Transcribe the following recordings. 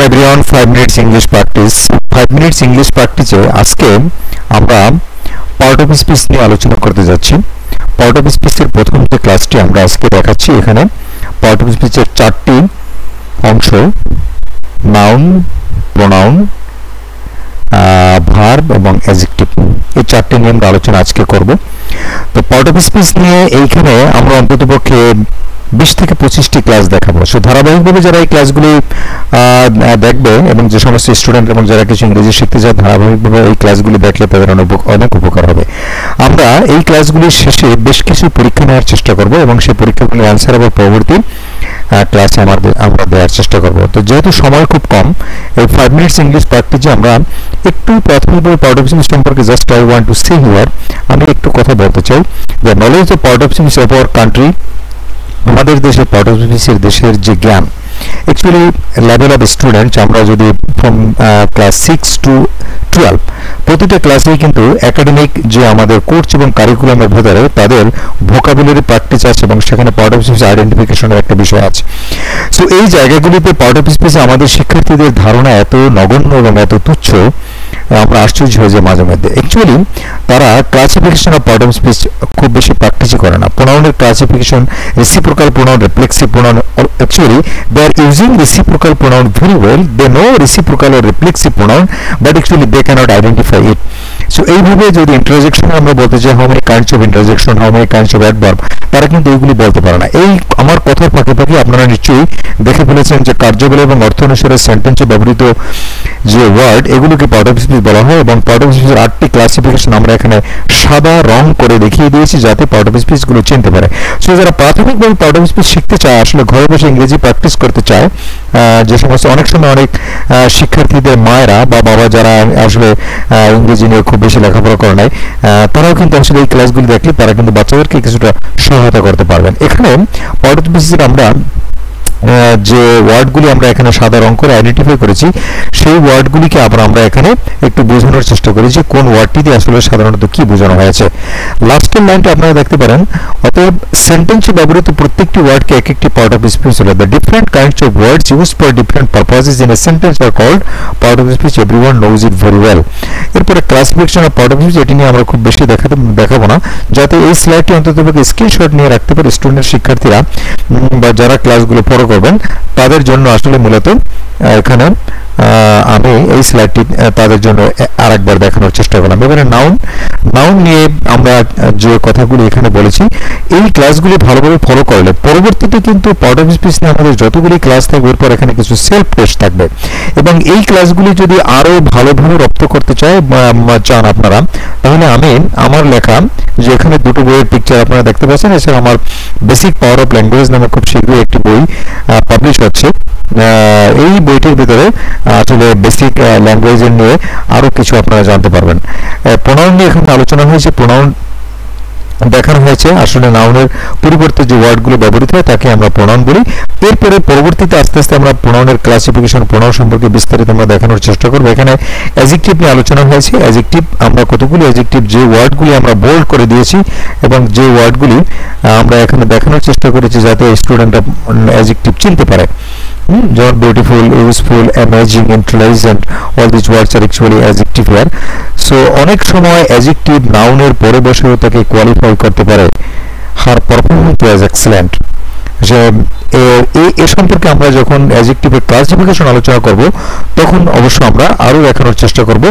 everyone, 5 minutes English practice. 5 minutes English practice আজকে আমরা part of speech নিয়ে আলোচনা করতে যাচ্ছি। পার্ট অফ স্পিচের প্রথম যে ক্লাসটি আমরা আজকে দেখাচ্ছি, এখানে পার্ট অফ স্পিচের চারটি অংশ, নাউন, প্রোনাউন, ভার্ব এবং অ্যাডজেক্টিভ, এই চারটি নিয়ে আমরা আলোচনা আজকে করব। তো পার্ট অফ স্পিচ নিয়ে এইখানে আমরা অন্ততপক্ষে 20 থেকে 25টি ক্লাস দেখাবো। সো ধারাবাহিকভাবে যারা এই ক্লাসগুলি দেখবে এবং যে সমস্ত স্টুডেন্ট এবং যারা কিছু ইংরেজি শিখতে চায়, ধারাবাহিকভাবে এই ক্লাসগুলি দেখলে তাদের অনেক উপকার হবে। আমরা এই ক্লাসগুলির শেষে বেশ কিছু পরীক্ষা নেওয়ার চেষ্টা করব এবং সেই পরীক্ষাগুলির অ্যান্সার আবার পরবর্তী ক্লাসে আমরা দেওয়ার চেষ্টা করব। তো যেহেতু সময় খুব কম, এই 5 মিনিটস ইংলিশ প্র্যাকটিসে আমরা একটু প্রাথমিকভাবে পার্ট অফ স্পিচ সম্পর্কে just I want to say here, আমি একটু কথা বলতে চাই যে knowledge of part of speech of our country, আমাদের দেশে পার্ট অফ স্পিচের দেশের যে জ্ঞান, অ্যাকচুয়ালি লেভেল অফ স্টুডেন্ট আমরা যদি ফ্রম ক্লাস 6 টু 12 প্রতিটা ক্লাসেই কিন্তু একাডেমিক যে আমাদের কোর্স এবং কারিকুলামের ভেতরে তাদের ভোকাবুলারি প্র্যাকটিস আছে এবং সেখানে পার্ট অফ স্পিচ আইডেন্টিফিকেশনের একটা বিষয় আছে। সো এই জায়গাগুলিতে পার্ট অফ স্পিচে আমাদের শিক্ষার্থীদের ধারণা এত নগণ্য এবং এত তুচ্ছ, আমরা আশ্চর্য হয়ে যাই মাঝে মধ্যে। অ্যাকচুয়ালি তারা classification of part of speech খুব বেশি প্র্যাকটিসই করে না। প্রোনাউনের classification, reciprocal pronoun, reflexive pronoun, actually they are using reciprocal pronoun very well. They know reciprocal or reflexive pronoun, but actually they cannot identify it. So এইভাবে যদি interjection আমরা বলতে চাই, how many kinds of interjection, how many kinds of adverb, তারা কিন্তু এইগুলি বলতে পারে না। এই আমার কথার ফাঁকে ফাঁকে আপনারা নিশ্চয়ই দেখে ফেলেছেন যে কার্যবলী এবং অর্থ অনুসারে সেন্টেন্সে ব্যবহৃত যে ওয়ার্ড, এগুলোকে পার্ট অফ স্পিচ বলা হয় এবং পার্ট অফ স্পিচের 8টি ক্লাসিফিকেশন আমরা এখানে সাদা রং করে দেখিয়ে দিয়েছি যাতে পার্ট অফ স্পিচগুলো চিনতে পারে। সো যারা প্রাথমিকভাবে পার্ট অফ স্পিচ শিখতে চায়, আসলে ঘরে বসে ইংরেজি প্র্যাকটিস করতে চায়, যে সমস্ত অনেক সময় অনেক শিক্ষার্থীদের মায়েরা বা বাবা যারা আসলে ইংরেজি নিয়ে খুব বেশি লেখাপড়া করে নাই, তারাও কিন্তু আসলে এই ক্লাসগুলি দেখলে তারা কিন্তু বাচ্চাদেরকে কিছুটা সহায়তা করতে পারবেন। এখানে পার্ট অফ স্পিচের আমরা যে ওয়ার্ডগুলি আমরা এখানে সাদা রং করে আইডেন্টিফাই করেছি, সেই ওয়ার্ডগুলিকে আবার আমরা এখানে একটু বোঝানোর চেষ্টা করি যে কোন ওয়ার্ডটি দিয়ে আসলে সাধারণত কি বোঝানো হয়েছে। লাস্টের লাইনটা আপনারা দেখতে পারেন, অতএব সেন্টেন্সে ব্যবহৃত প্রত্যেকটি ওয়ার্ডকে এক একটি পার্ট অফ স্পিচ হলো। The different kinds of words used for different purposes in a sentence are called part of speech, everyone knows it very well. এরপরে classification of part of speech, এটি নিয়ে আমরা খুব বেশি দেখাবো না, যাতে এই স্লাইডটি অন্তত স্ক্রিনশট নিয়ে রাখতে পারে স্টুডেন্ট শিক্ষার্থীরা বা যারা ক্লাসগুলো ফলো করবেন তাদের জন্য। আসলে মূলত এখানে আমি এই স্লাইডটি তাদের জন্য আরেকবার দেখানোর চেষ্টা করলাম। এবারে নাউন নিয়ে আমরা যে কথাগুলি এখানে বলেছি, এই ক্লাসগুলি ভালোভাবে ফলো করলে পরবর্তীতে কিন্তু পার্ট অফ স্পিচ নিয়ে আমাদের যতগুলি ক্লাস থাকবে এরপর এখানে কিছু সেলফ টেস্ট থাকবে এবং এই ক্লাসগুলি যদি আরো ভালোভাবে রপ্ত করতে চান আপনারা, তাহলে আমি আমার লেখা যে এখানে দুটো বইয়ের পিকচার আপনারা দেখতে পাচ্ছেন, এছাড়া আমার বেসিক পাওয়ার অফ ল্যাঙ্গুয়েজ নামে খুব শীঘ্রই একটি বই পাবলিশ হচ্ছে। এই বইটির ভিতরে আসলে বেসিক ল্যাঙ্গুয়েজের নিয়ে আরো কিছু আপনারা জানতে পারবেন। প্রোনাউন নিয়ে এখানে আলোচনা হয়েছে, প্রোনাউন দেখানো হয়েছে আসলে নাউনের পরিবর্তে যে ওয়ার্ডগুলো ব্যবহৃত হয় তাকে আমরা প্রোনাউন বলি। এরপরে পরবর্তীতে আস্তে আস্তে আমরা প্রোনাউনের ক্লাসিফিকেশন, প্রোনাউন সম্পর্কে বিস্তারিত আমরা দেখানোর চেষ্টা করব। এখানে অ্যাডজেক্টিভ নিয়ে আলোচনা হয়েছে। অ্যাডজেক্টিভ আমরা কতগুলি অ্যাডজেক্টিভ, যে ওয়ার্ডগুলি আমরা বোল্ড করে দিয়েছি এবং যে ওয়ার্ডগুলি আমরা এখানে দেখানোর চেষ্টা করেছি যাতে স্টুডেন্টরা অ্যাডজেক্টিভ চিনতে পারে, যেমন beautiful, useful, amazing, intelligent, all this words are actually adjective here. So অনেক সময় অ্যাডজেক্টিভ নাউনের পরে বসেও তাকে কোয়ালিফাই করতে পারে, হার পারফরম্যান্স ওয়াজ এক্সেলেন্ট। এ সম্পর্কে আমরা যখন অ্যাডজেক্টিভের ক্লাসিফিকেশন আলোচনা করব তখন অবশ্য আমরা আরো দেখানোর চেষ্টা করব।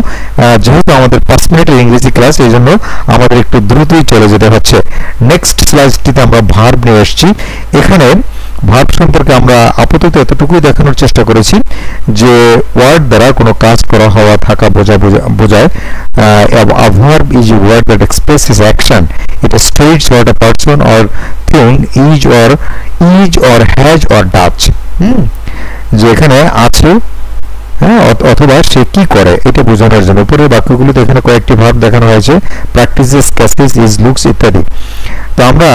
যেহেতু আমাদের 5 মিনিটের ইংরেজি ক্লাস, এই জন্য আমাদের একটু দ্রুতই চলে যেতে হচ্ছে। নেক্সট স্লাইডটিতে আমরা ভার্ব নিয়ে এসেছি। এখানে ভার্ব সম্পর্কে আমরা আপাতত এতটুকুই দেখানোর চেষ্টা করেছি যে ওয়ার্ড দ্বারা কোনো কাজ করা, হওয়া, থাকা বোঝায়। A verb is a word that expresses action. It states what a person or thing is or has or does. যে এখানে আছে, অথবা সে কি করে এটা বোঝানোর জন্য। উপরের বাক্যগুলোতে এখানে কয়েকটি ভার্ব দেখানো হয়েছে, প্র্যাকটিসেস, ক্যাসেস, ইজ, লুকস ইত্যাদি। তো আমরা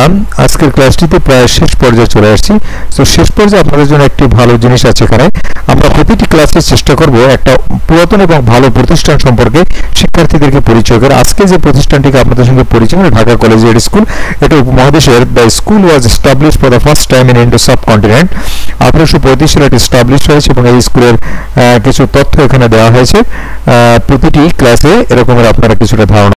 আজকের ক্লাসটিতে প্রায় শেষ পর্যায়ে চলে আসছি। তো শেষ পর্যায়ে আপনাদের জন্য একটি ভালো জিনিস আছে, এখানে আমরা প্রতিটি ক্লাসে চেষ্টা করব একটা পুরাতন এবং ভালো প্রতিষ্ঠান সম্পর্কে শিক্ষার্থীদেরকে পরিচয় করে। আজকে যে প্রতিষ্ঠানটিকে আপনাদের সঙ্গে পরিচয় করে, ঢাকা কলেজিয়েট স্কুল, এটা উপমহাদেশের the school was establish for the first time in Indo subcontinent. 1835 সালে এটি এস্টাবলিশ হয়েছে এবং এই স্কুলের কিছু তথ্য এখানে দেওয়া হয়েছে। প্রতিটি ক্লাসে এরকমের আপনারা কিছুটা ধারণা